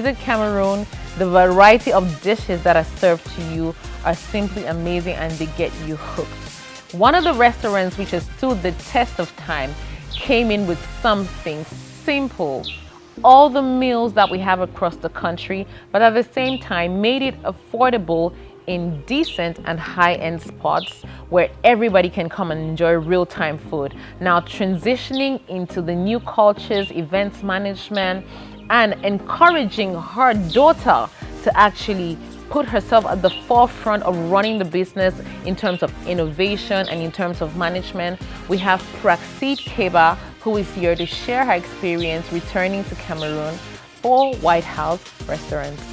visit Cameroon, the variety of dishes that are served to you are simply amazing and they get you hooked. One of the restaurants which has stood the test of time came in with something simple. All the meals that we have across the country, but at the same time made it affordable in decent and high-end spots where everybody can come and enjoy real-time food. Now transitioning into the new cultures, events management, and encouraging her daughter to actually put herself at the forefront of running the business in terms of innovation and in terms of management. We have Praxides Keba, who is here to share her experience returning to Cameroon for White House Restaurants.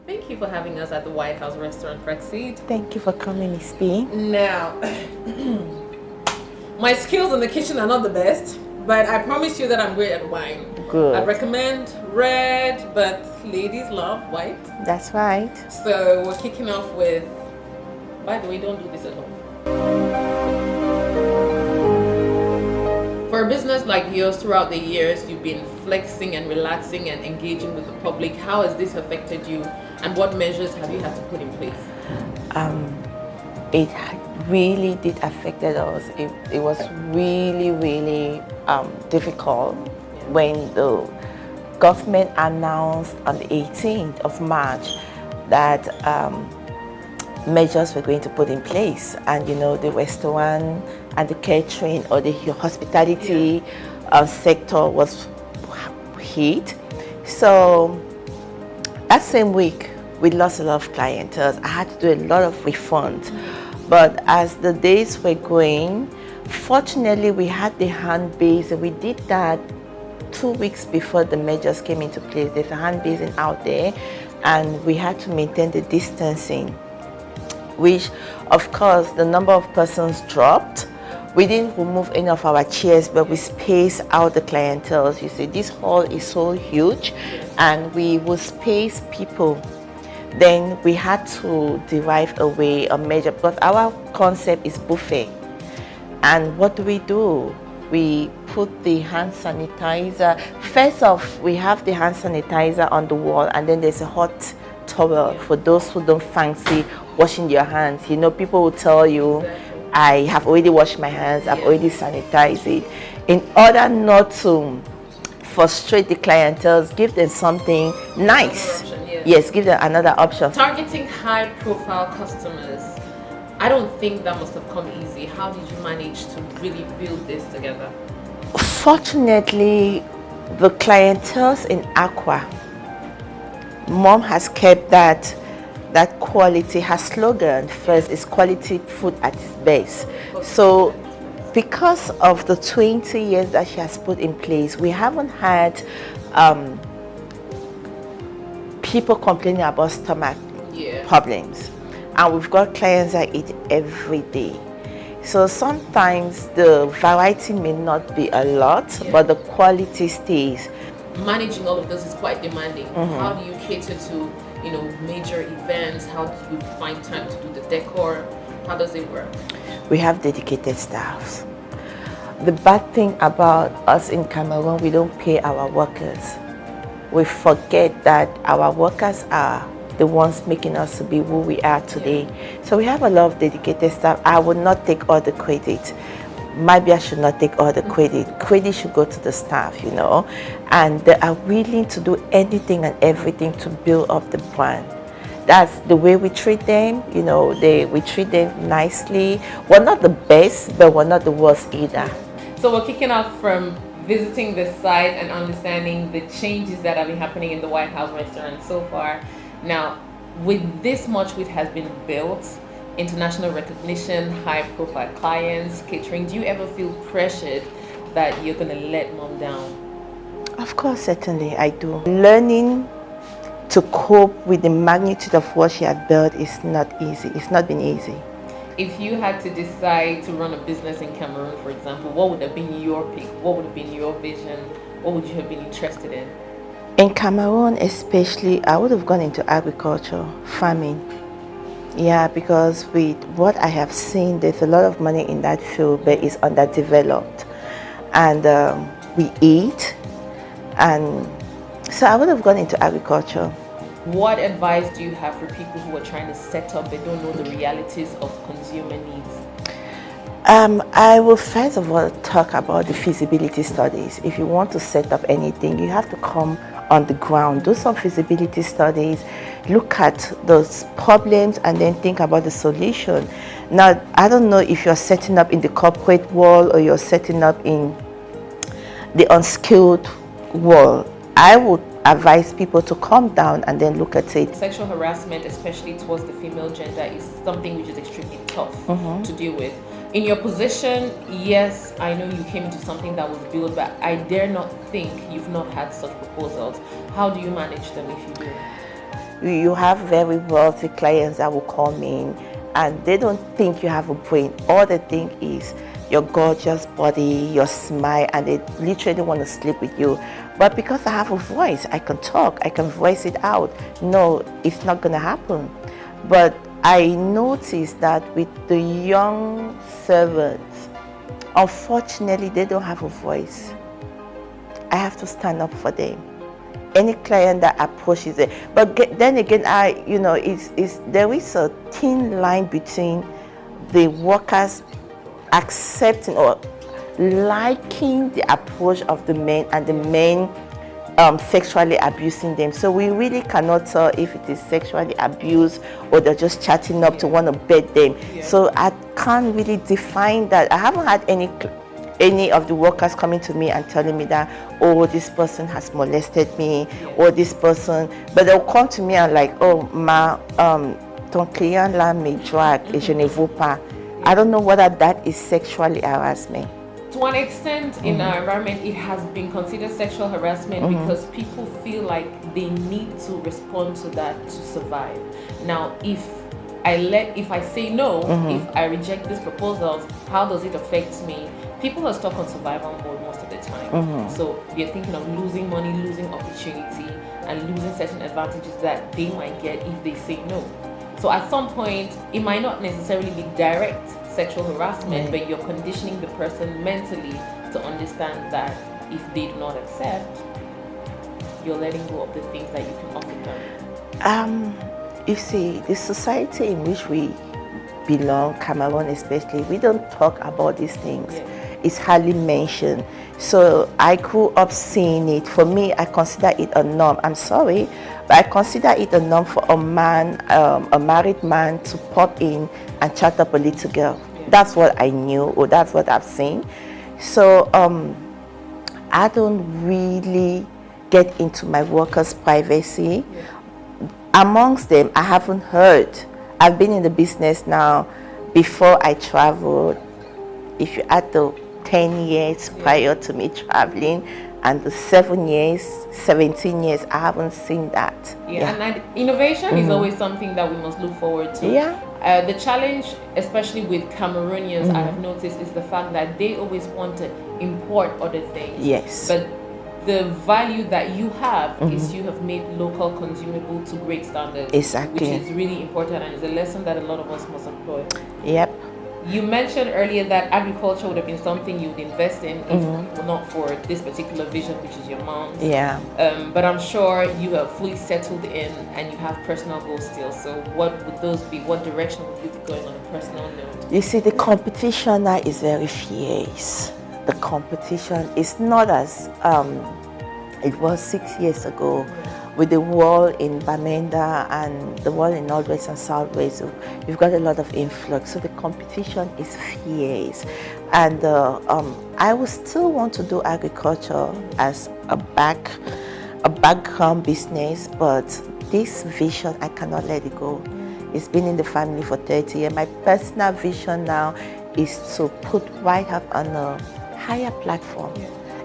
Thank you for having us at the White House Restaurant, Praxides. Thank you for coming, Miss P. Now, my skills in the kitchen are not the best, but I promise you that I'm great at wine. Good. I recommend red, but ladies love white. That's right. So we're kicking off with, by the way, don't do this at home. For a business like yours, throughout the years, you've been flexing and relaxing and engaging with the public. How has this affected you, and what measures have you had to put in place? It really did affect us. It was really difficult when the government announced on the 18th of March that measures were going to put in place, and the restaurant and the catering or the hospitality sector was hit. So that same week we lost a lot of clientele. I had to do a lot of refunds, but as the days were going, fortunately we had the hand base, and we did that 2 weeks before the measures came into place. There's a hand basin out there, and we had to maintain the distancing, which of course the number of persons dropped. We didn't remove any of our chairs, but we spaced out the clientele. You see, this hall is so huge, and we will space people. Then we had to derive a way, a measure, because our concept is buffet. And what do? We put the hand sanitizer. First off, we have the hand sanitizer on the wall, and then there's a hot towel for those who don't fancy washing their hands. People will tell you, I have already washed my hands, I've already sanitized it. In order not to frustrate the clientele, give them something nice. Yes, give them another option. Targeting high-profile customers, I don't think that must have come easy. How did you manage to really build this together? Fortunately, the clientele in Aqua, Mom has kept that quality. Her slogan first is quality food at its best. So because of the 20 years that she has put in place, we haven't had people complaining about stomach problems, and we've got clients that eat every day. So sometimes the variety may not be a lot, but the quality stays. Managing all of this is quite demanding. How do you cater to major events? How do you find time to do the decor? How does it work? We have dedicated staffs. The bad thing about us in Cameroon, we don't pay our workers. We forget that our workers are the ones making us to be who we are today. So we have a lot of dedicated staff. I will not take all the credit. Maybe I should not take all the credit. Credit should go to the staff, and they are willing to do anything and everything to build up the brand. That's the way we treat them. We treat them nicely. We're not the best, but we're not the worst either. So we're kicking off from visiting the site and understanding the changes that have been happening in the White House Restaurant so far. Now, with this much which has been built, international recognition, high-profile clients, catering, do you ever feel pressured that you're going to let Mom down? Of course, certainly I do. Learning to cope with the magnitude of what she had built is not easy. It's not been easy. If you had to decide to run a business in Cameroon, for example, what would have been your pick? What would have been your vision? What would you have been interested in? In Cameroon especially, I would have gone into agriculture, farming. Yeah, because with what I have seen, there's a lot of money in that field, but it's underdeveloped. And we eat, And so I would have gone into agriculture. What advice do you have for people who are trying to set up, they don't know the realities of consumer needs? I will first of all talk about the feasibility studies. If you want to set up anything, you have to come on the ground, do some feasibility studies, look at those problems, and then think about the solution. Now, I don't know if you're setting up in the corporate world or you're setting up in the unskilled world. I would advise people to calm down and then look at it. Sexual harassment, especially towards the female gender, is something which is extremely tough to deal with. In your position, yes, I know you came into something that was built, but I dare not think you've not had such proposals. How do you manage them if you do? You have very wealthy clients that will come in and they don't think you have a brain. All they think is your gorgeous body, your smile, and they literally want to sleep with you. But because I have a voice, I can talk, I can voice it out. No, it's not going to happen. But I noticed that with the young servants, unfortunately, they don't have a voice. I have to stand up for them. Any client that approaches it, but then again, there is a thin line between the workers accepting or liking the approach of the men and the men sexually abusing them. So we really cannot tell if it is sexually abuse or they're just chatting up to want to bed them. So I can't really define that. I haven't had any of the workers coming to me and telling me that, oh, this person has molested me, or this person, but they'll come to me and like, oh, ton client là me drague et je ne veux pas. I don't know whether that is sexually harassment. To an extent, in our environment, it has been considered sexual harassment because people feel like they need to respond to that to survive. Now, if I say no, if I reject these proposals, how does it affect me? People are stuck on survival mode most of the time. So they're thinking of losing money, losing opportunity, and losing certain advantages that they might get if they say no. So at some point, it might not necessarily be direct sexual harassment, but you're conditioning the person mentally to understand that if they do not accept, you're letting go of the things that you can offer them. You see, the society in which we belong, Cameroon especially, we don't talk about these things. It's hardly mentioned. So I grew up seeing it. For me, I consider it a norm. I'm sorry, but I consider it a norm for a man, a married man, to pop in and chat up a little girl. That's what I knew, or that's what I've seen. So I don't really get into my workers' privacy. Amongst them, I haven't heard. I've been in the business now. Before I traveled, if you add the 10 years prior to me traveling and the 17 years, I haven't seen that. And innovation is always something that we must look forward to. The challenge, especially with Cameroonians, I have noticed, is the fact that they always want to import other things. But the value that you have is you have made local consumable to great standards. Which is really important, and is a lesson that a lot of us must employ. You mentioned earlier that agriculture would have been something you would invest in if not for this particular vision, which is your mom's. But I'm sure you have fully settled in and you have personal goals still. So what would those be? What direction would you be going on a personal note? You see, the competition now is very fierce. The competition is not as it was 6 years ago. With the war in Bamenda and the war in Northwest and Southwest, we've got a lot of influx. So the competition is fierce. And I would still want to do agriculture as a background business, but this vision, I cannot let it go. It's been in the family for 30 years. My personal vision now is to put White House on a higher platform.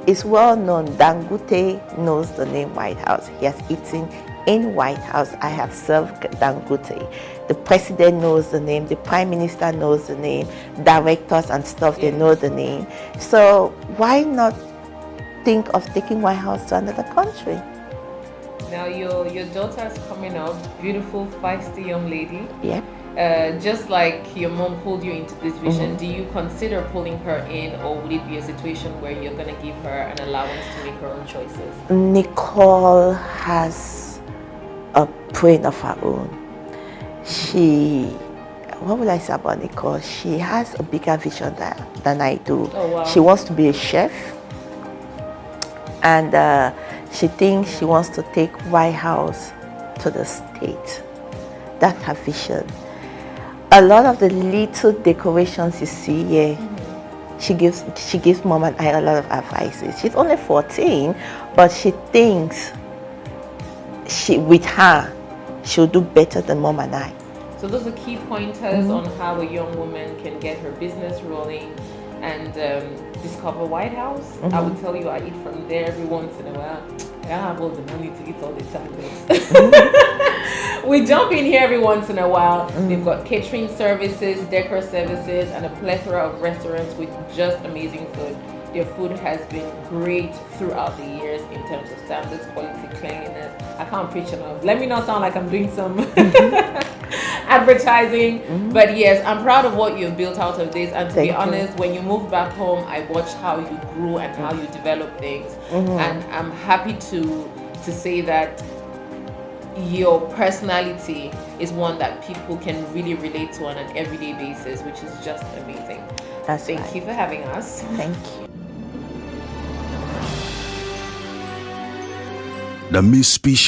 It's well known. Dangote knows the name White House. He has eaten in White House. I have served Dangote. The president knows the name. The prime minister knows the name. Directors and stuff, they know the name. So why not think of taking White House to another country? Now your daughter is coming up, beautiful, feisty young lady. just like your mom pulled you into this vision, do you consider pulling her in, or would it be a situation where you're going to give her an allowance to make her own choices? Nicole has a brain of her own. What would I say about Nicole? She has a bigger vision than I do. Oh, wow. She wants to be a chef, and she thinks she wants to take White House to the state. That's her vision. A lot of the little decorations you see here, she gives mom and I a lot of advices. She's only 14, but she thinks with her she'll do better than mom and I. So those are key pointers on how a young woman can get her business rolling and discover White House. I would tell you I eat from there every once in a while. I don't have all the money to eat all the tacos. We jump in here every once in a while. They've got catering services, decor services, and a plethora of restaurants with just amazing food. Their food has been great throughout the years in terms of standards, quality, cleanliness. I can't preach enough. Let me not sound like I'm doing some advertising, but yes, I'm proud of what you've built out of this. And to be honest, when you moved back home, I watched how you grew and how you developed things, and I'm happy to say that your personality is one that people can really relate to on an everyday basis, which is just amazing. Thank you for having us. Thank you. The Miss Species